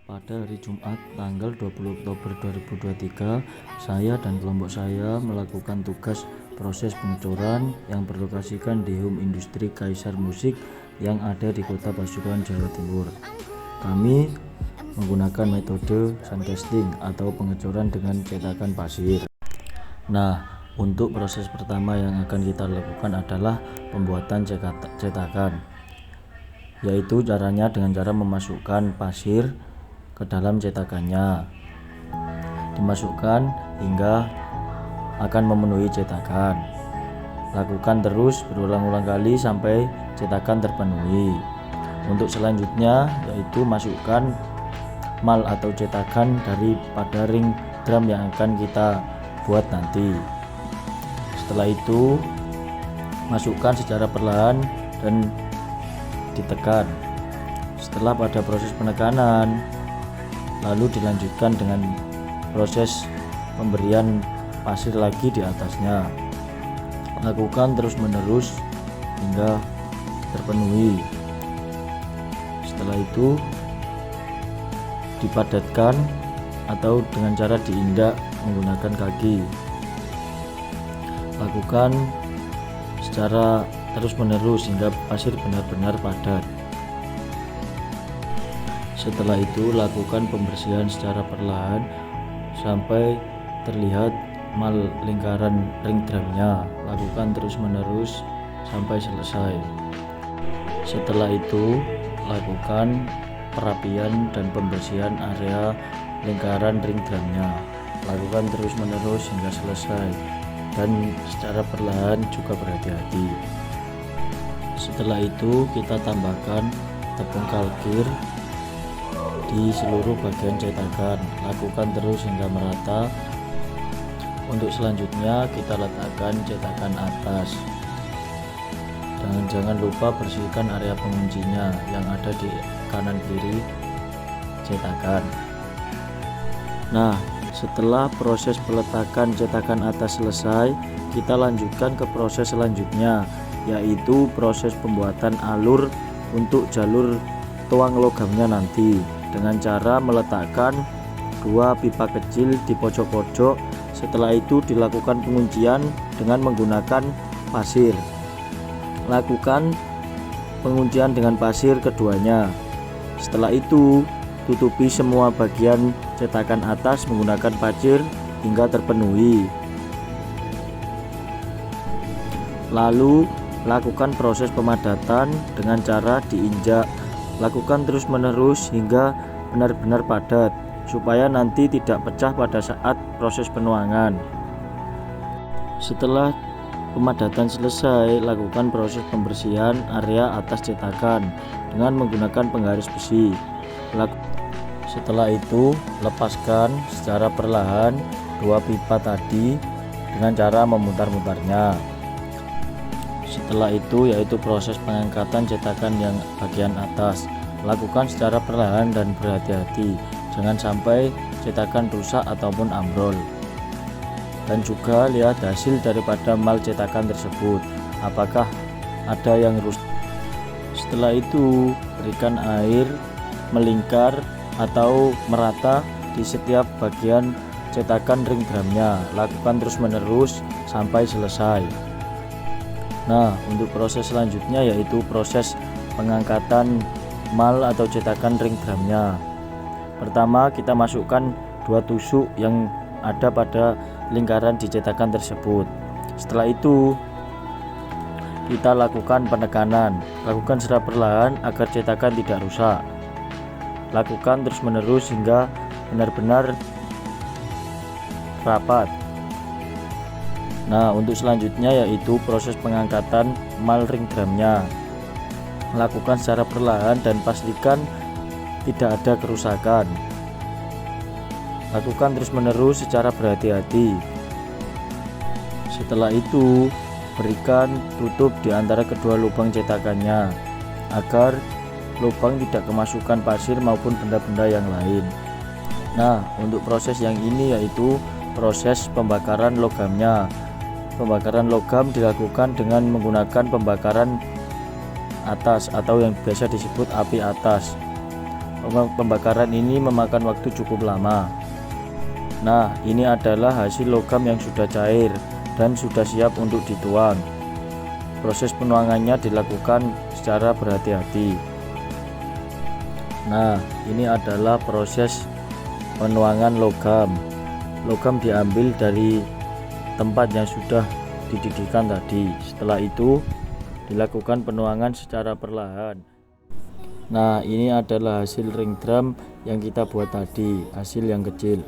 Pada hari Jumat tanggal 20 Oktober 2023, saya dan kelompok saya melakukan tugas proses pengecoran yang berlokasikan di Home Industri Kaisar Musik yang ada di Kota Pasuruan, Jawa Timur. Kami menggunakan metode sandcasting atau pengecoran dengan cetakan pasir. Nah, untuk proses pertama yang akan kita lakukan adalah pembuatan cetakan, yaitu caranya dengan cara memasukkan pasir ke dalam cetakannya, dimasukkan hingga akan memenuhi cetakan. Lakukan terus berulang-ulang kali sampai cetakan terpenuhi. Untuk selanjutnya yaitu masukkan mal atau cetakan daripada ring drum yang akan kita buat nanti. Setelah itu masukkan secara perlahan dan ditekan. Setelah pada proses penekanan, lalu dilanjutkan dengan proses pemberian pasir lagi di atasnya. Lakukan terus menerus hingga terpenuhi. Setelah itu dipadatkan atau dengan cara diindak menggunakan kaki. Lakukan secara terus menerus hingga pasir benar-benar padat. Setelah itu lakukan pembersihan secara perlahan sampai terlihat mal lingkaran ring drumnya. Lakukan terus menerus sampai selesai. Setelah itu lakukan perapian dan pembersihan area lingkaran ring drumnya. Lakukan terus menerus hingga selesai dan secara perlahan juga berhati-hati. Setelah itu kita tambahkan tepung kalkir di seluruh bagian cetakan. Lakukan terus hingga merata. Untuk selanjutnya kita letakkan cetakan atas, dan jangan lupa bersihkan area penguncinya yang ada di kanan kiri cetakan. Nah, setelah proses peletakan cetakan atas selesai, kita lanjutkan ke proses selanjutnya, yaitu proses pembuatan alur untuk jalur tuang logamnya nanti, dengan cara meletakkan dua pipa kecil di pojok-pojok. Setelah itu dilakukan penguncian dengan menggunakan pasir. Lakukan penguncian dengan pasir keduanya. Setelah itu tutupi semua bagian cetakan atas menggunakan pasir hingga terpenuhi. Lalu lakukan proses pemadatan dengan cara diinjak. Lakukan terus menerus hingga benar-benar padat supaya nanti tidak pecah pada saat proses penuangan. Setelah pemadatan selesai, lakukan proses pembersihan area atas cetakan dengan menggunakan penggaris besi. Setelah itu lepaskan secara perlahan dua pipa tadi dengan cara memutar-mutarnya. Setelah itu yaitu proses pengangkatan cetakan yang bagian atas. Lakukan secara perlahan dan berhati-hati, jangan sampai cetakan rusak ataupun ambrol. Dan juga lihat hasil daripada mal cetakan tersebut, apakah ada yang rusak. Setelah itu berikan air melingkar atau merata di setiap bagian cetakan ring drumnya. Lakukan terus menerus sampai selesai. Nah, untuk proses selanjutnya yaitu proses pengangkatan mal atau cetakan ring drumnya. Pertama kita masukkan dua tusuk yang ada pada lingkaran di cetakan tersebut. Setelah itu kita lakukan penekanan. Lakukan secara perlahan agar cetakan tidak rusak. Lakukan terus menerus hingga benar-benar rapat. Nah, untuk selanjutnya yaitu proses pengangkatan mal ring drumnya. Lakukan secara perlahan dan pastikan tidak ada kerusakan. Lakukan terus menerus secara berhati-hati. Setelah itu berikan tutup di antara kedua lubang cetakannya agar lubang tidak kemasukan pasir maupun benda-benda yang lain. Nah, untuk proses yang ini yaitu proses pembakaran logamnya. Pembakaran logam dilakukan dengan menggunakan pembakaran atas atau yang biasa disebut api atas. Pembakaran ini memakan waktu cukup lama. Nah, ini adalah hasil logam yang sudah cair dan sudah siap untuk dituang. Proses penuangannya dilakukan secara berhati-hati. Nah, ini adalah proses penuangan logam. Logam diambil dari tempat yang sudah dididihkan tadi. Setelah itu dilakukan penuangan secara perlahan. Nah, ini adalah hasil ring drum yang kita buat tadi, hasil yang kecil.